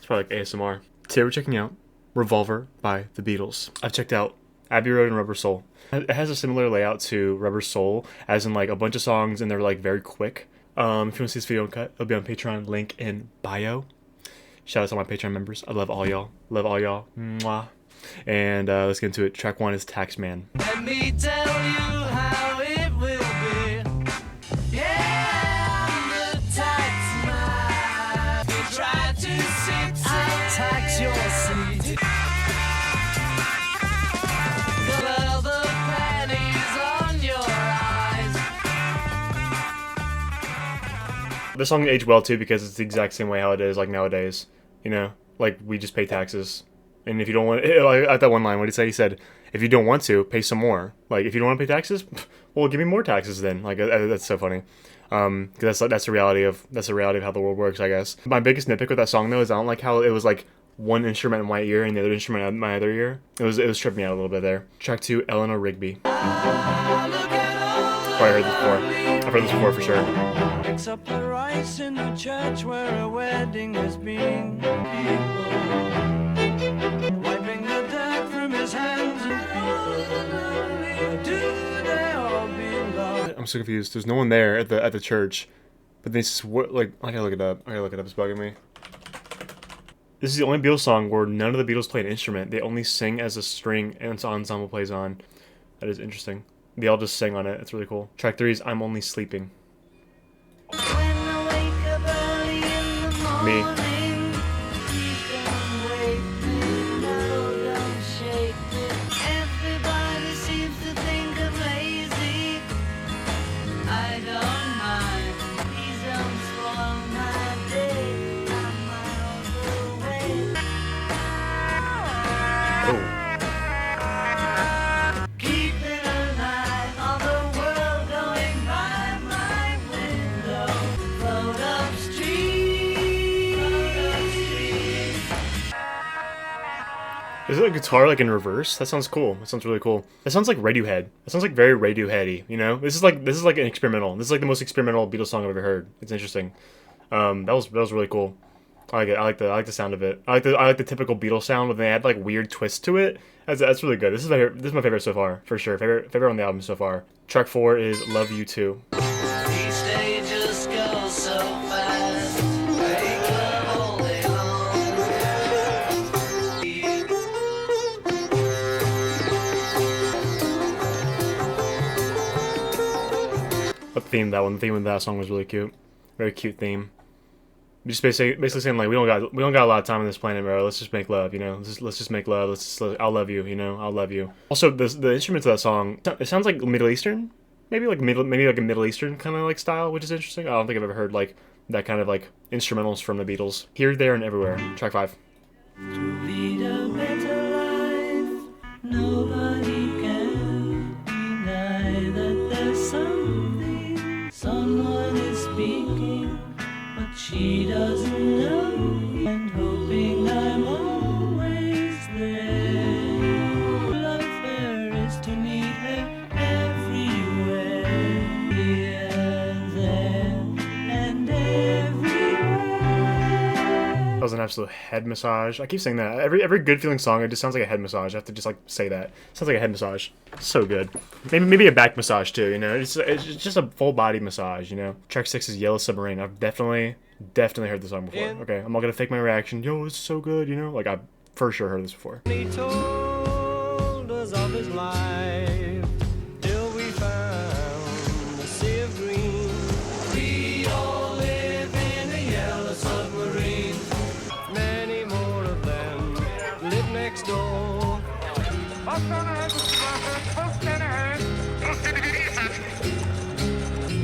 It's probably like ASMR. Today we're checking out Revolver by the Beatles. I've checked out Abbey Road and Rubber Soul. It has a similar layout to Rubber Soul, as in like a bunch of songs and they're like very quick. If you want to see this video uncut, it'll be on Patreon, link in bio. Shout out to all my Patreon members. I love all y'all. Love all y'all. Mwah. And let's get into it. Track 1 is Taxman. Let me tell you how it will be. Yeah, I'm the taxman. You try to sit, I'll tax your seat. Well, the pennies on your eyes. This song aged well too because it's the exact same way how it is like nowadays. You know, like we just pay taxes. And if you don't want, at that one line, what did he say? He said, if you don't want to, pay some more. Like, if you don't want to pay taxes, well, give me more taxes then. Like, that's so funny. Because that's the reality of how the world works, I guess. My biggest nitpick with that song though is I don't like how it was like one instrument in my ear and the other instrument in my other ear. It was tripping me out a little bit there. Track 2, Eleanor Rigby. Probably heard this before. I've heard this before for sure. Picks up the rice in the church where a wedding is being people. Wiping the dirt from his hands and do they all belong? I'm so confused. There's no one there at the church, but this like I gotta look it up. It's bugging me. This is the only Beatles song where none of the Beatles play an instrument. They only sing as a string and ensemble plays on. That is interesting. They all just sing on it. It's really cool. Track 3 is I'm Only Sleeping. Me. Is it a guitar like in reverse? That sounds cool. That sounds really cool. That sounds like Radiohead. That sounds like very Radioheady, you know? This is like an experimental. This is like the most experimental Beatles song I've ever heard. It's interesting. That was really cool. I like it. I like the sound of it. I like the typical Beatles sound when they add like weird twists to it. That's really good. This is my favorite so far, for sure. Favorite on the album so far. Track 4 is Love You Too. Each day just goes so fast. Make love all day long. The theme of that song was really cute. Very cute theme. Just basically saying like we don't got a lot of time on this planet, bro. Let's just make love, you know. Let's just make love. I'll love you, you know. I'll love you. Also, the instruments of that song, it sounds like Middle Eastern, maybe like a Middle Eastern kind of like style, which is interesting. I don't think I've ever heard like that kind of like instrumentals from the Beatles. Here, There, and Everywhere. Track 5. To lead a better life, nobody can deny that there's someone is speaking, but she doesn't know, and hoping I'm always there. Love her is to meet her everywhere, here, there, and everywhere. That was an absolute head massage. I keep saying that. Every good feeling song, it just sounds like a head massage. I have to just like say that. It sounds like a head massage. So good. Maybe a back massage too, you know? It's just a full body massage, you know? Track 6 is Yellow Submarine. I've definitely heard this song before. Okay, I'm not gonna fake my reaction. Yo, it's so good, you know? Like, I've for sure heard this before. He told us of his life till we found the sea of green. We all live in a yellow submarine. Many more of them live next door.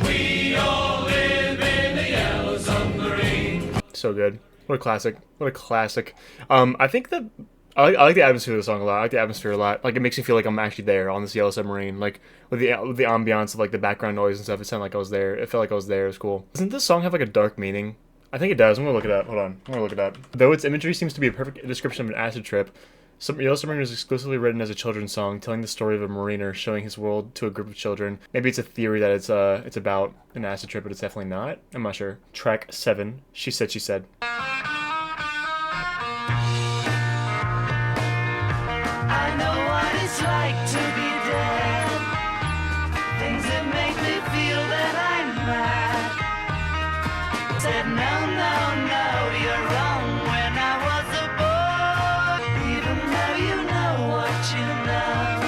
We all live in a yellow submarine. So good. What a classic. What a classic. I think that I like the atmosphere of the song a lot. I like the atmosphere a lot. Like, it makes me feel like I'm actually there on this Yellow Submarine. Like, with the ambiance of like the background noise and stuff, it sounded like I was there. It felt like I was there. It was cool. Doesn't this song have like a dark meaning? I think it does. I'm gonna look it up. Hold on. I'm gonna look it up. Though its imagery seems to be a perfect description of an acid trip, Yellow Submarine was exclusively written as a children's song, telling the story of a mariner showing his world to a group of children. Maybe it's a theory that it's about an acid trip, but it's definitely not. I'm not sure. Track 7, She Said She Said. said, no, no, no, you're wrong when I was a boy. Even though you know what you know,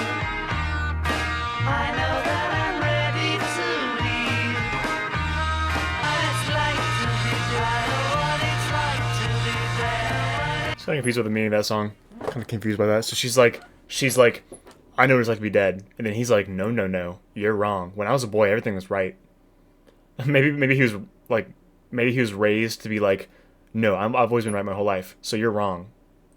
I know that I'm ready to leave. It's like to be dry, what it's like to be there. So I'm confused with the meaning of that song. Kind of confused by that. So she's like, I know what it's like to be dead, and then he's like, no, no, no, you're wrong. When I was a boy, everything was right. Maybe he was like, maybe he was raised to be like, no, I've always been right my whole life, so you're wrong.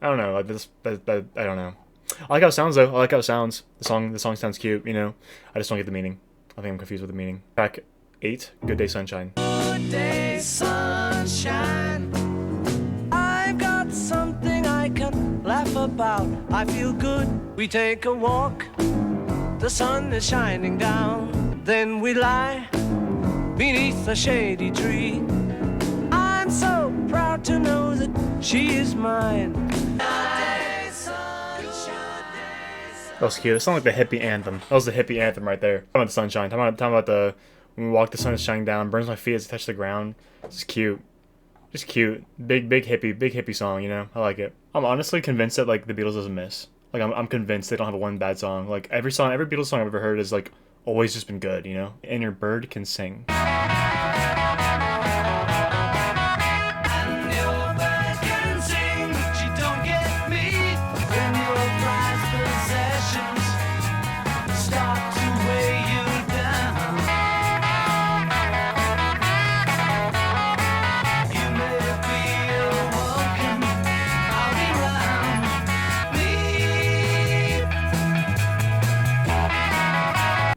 I don't know, like this, I don't know. I like how it sounds though. I like how it sounds. The song sounds cute, you know. I just don't get the meaning. I think I'm confused with the meaning. Track 8, Good Day Sunshine. Good day, sunshine. I've got something I can laugh about. I feel good. We take a walk. The sun is shining down. Then we lie beneath a shady tree. I'm so proud to know that she is mine. That was cute. It sounded like the hippie anthem. That was the hippie anthem right there. Talking about the sunshine. Talking about the when we walk, the sun is shining down, burns my feet as I touch the ground. It's cute. Just cute. Big hippie song, you know? I like it. I'm honestly convinced that like the Beatles doesn't miss. Like I'm convinced they don't have one bad song. Like every Beatles song I've ever heard is like always just been good, you know? And your bird can sing.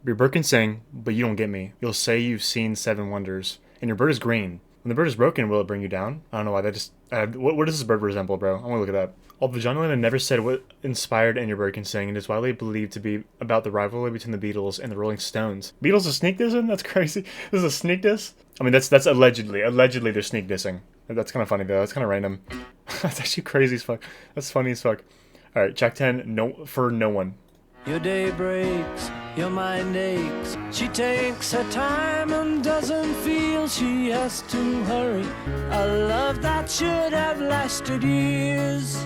Your bird can sing, but you don't get me. You'll say you've seen 7 wonders, and your bird is green. When the bird is broken, will it bring you down? I don't know why. That just what does this bird resemble, bro? I'm gonna look it up. Although John Lennon never said what inspired And Your Bird Can Sing, it is widely believed to be about the rivalry between the Beatles and the Rolling Stones. Beatles are sneak dissing? That's crazy. This is a sneak diss? I mean, that's allegedly. Allegedly, they're sneak dissing. That's kind of funny though. That's kind of random. That's actually crazy as fuck. That's funny as fuck. All right, track 10. No, for no one. Your day breaks, your mind aches. She takes her time and doesn't feel she has to hurry. A love that should have lasted years.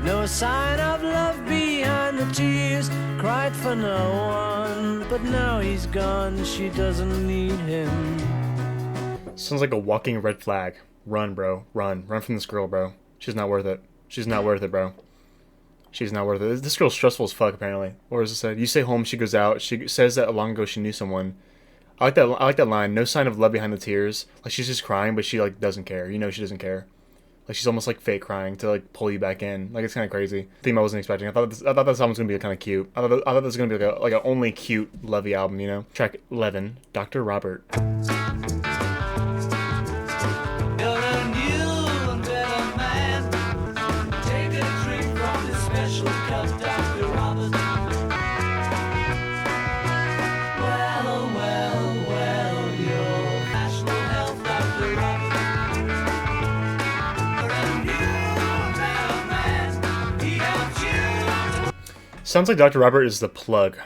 No sign of love behind the tears. Cried for no one, but now he's gone. She doesn't need him. Sounds like a walking red flag. Run, bro. Run. Run from this girl, bro. She's not worth it. She's not worth it, bro. She's not worth it. This girl's stressful as fuck, apparently. Or as I said, you stay home, she goes out. She says that long ago she knew someone. I like that line. No sign of love behind the tears. Like she's just crying, but she like doesn't care. You know she doesn't care. Like she's almost like fake crying to like pull you back in. Like it's kind of crazy. Theme I wasn't expecting. I thought this album was gonna be kind of cute. I thought this was gonna be like a only cute lovey album. You know. Track 11, Dr. Robert. Sounds like Dr. Robert is the plug.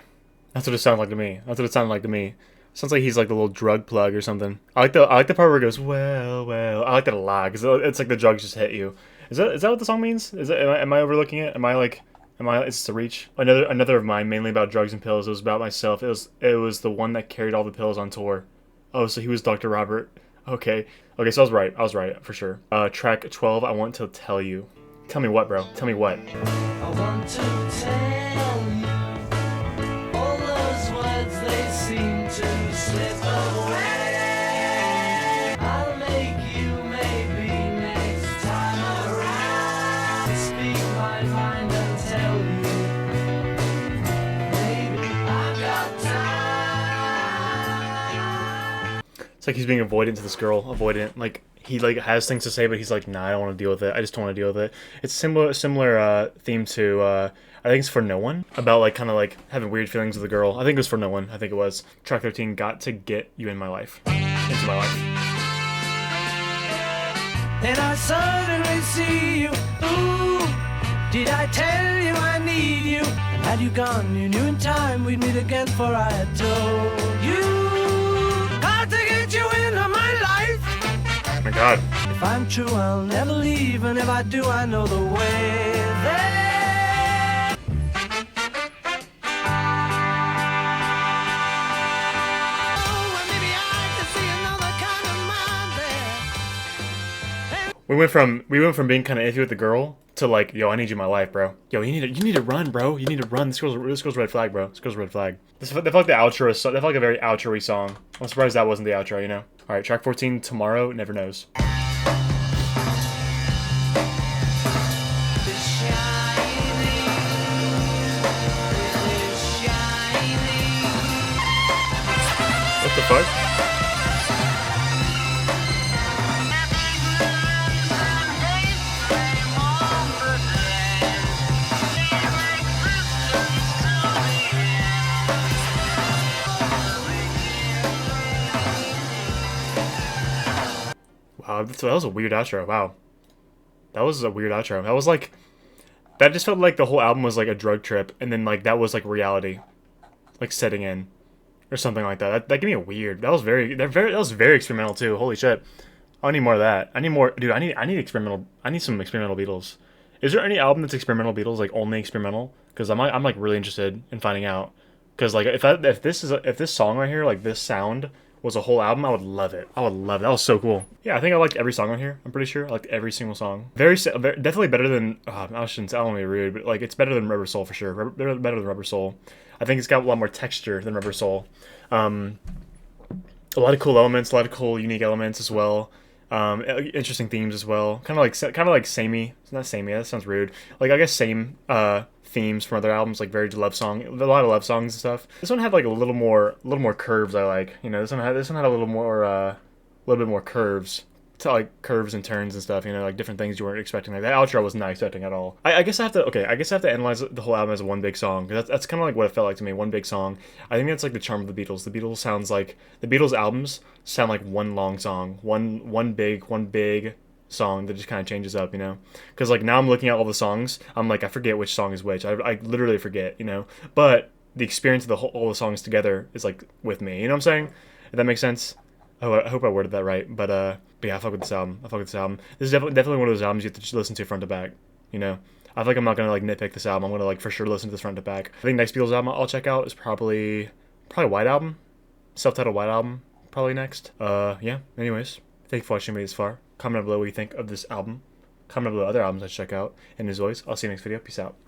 That's what it sounded like to me. That's what it sounded like to me. Sounds like he's like the little drug plug or something. I like the part where it goes, well. I like that a lot because it's like the drugs just hit you. Is that what the song means? Am I overlooking it? It's a reach? Another of mine, mainly about drugs and pills. It was about myself. It was the one that carried all the pills on tour. Oh, so he was Dr. Robert. Okay, so I was right for sure. Track 12, I Want to Tell You. Tell me what, bro? Tell me what? I want to tell you all those words, they seem to slip away. I'll make you maybe next time around. Speak my mind and tell you, maybe I've got time. It's like he's being avoidant to this girl. Avoidant. Like he like has things to say, but he's like, nah, I don't want to deal with it. I just don't want to deal with it. It's similar theme to I think it's For No One, about like kind of like having weird feelings with a girl. I think it was For No One. I think it was. Track 13, Got to Get You in My Life. Into my life. Then I suddenly see you. Ooh, did I tell you I need need you. And had you gone, you knew in time we'd meet again. For I had told you, got to get you into my life. Oh my God. If I'm true, I'll never leave, and if I do, I know the way there. We went from being kind of iffy with the girl to like, yo, I need you in my life, bro. Yo, you need to run, bro. You need to run. This girl's red flag, bro. This girl's red flag. They felt like the outro is, they felt like a very outro-y song. I'm surprised that wasn't the outro, you know. All right, track 14, Tomorrow Never Knows. What the fuck? Wow, that was a weird outro. Wow. That was a weird outro. That was like, that just felt like the whole album was like a drug trip, and then like that was like reality, like setting in, or something like that. That gave me a weird. That was very experimental too. Holy shit. I need more of that. I need more, dude. I need experimental. I need some experimental Beatles. Is there any album that's experimental Beatles, like only experimental? Because I'm like really interested in finding out. Because like if this song right here, like this sound was a whole album, I would love it. I would love it. That was so cool. Yeah, I think I liked every song on here. I'm pretty sure I liked every single song. Definitely better than. I don't want to be rude, but like it's better than Rubber Soul for sure. Better than Rubber Soul. I think it's got a lot more texture than Rubber Soul. A lot of cool elements, a lot of cool unique elements as well. Interesting themes as well. Kind of like samey. It's not samey. That sounds rude. Like I guess same themes from other albums, like very love song, a lot of love songs and stuff. This one had like a little more curves. I like, you know, this one had a little bit more curves. To like curves and turns and stuff, you know, like different things you weren't expecting. Like that outro I was not expecting at all. I guess I have to analyze the whole album as one big song, because that's kind of like what it felt like to me. One big song. I think that's like the charm of the Beatles. The Beatles albums sound like one long song, one big song that just kind of changes up, you know. Because like now I'm looking at all the songs, I'm like I forget which song is which. I literally forget, you know. But the experience of all the songs together is like with me. You know what I'm saying? If that makes sense. Oh, I hope I worded that right. But yeah, I fuck with this album. This is definitely one of those albums you have to just listen to front to back. You know, I feel like I'm not gonna like nitpick this album. I'm gonna like for sure listen to this front to back. I think next Beatles album I'll check out is probably White Album, self-titled White Album, probably next. Yeah. Anyways, thank you for watching me this far. Comment down below what you think of this album. Comment down below other albums I should check out. And as always, I'll see you next video. Peace out.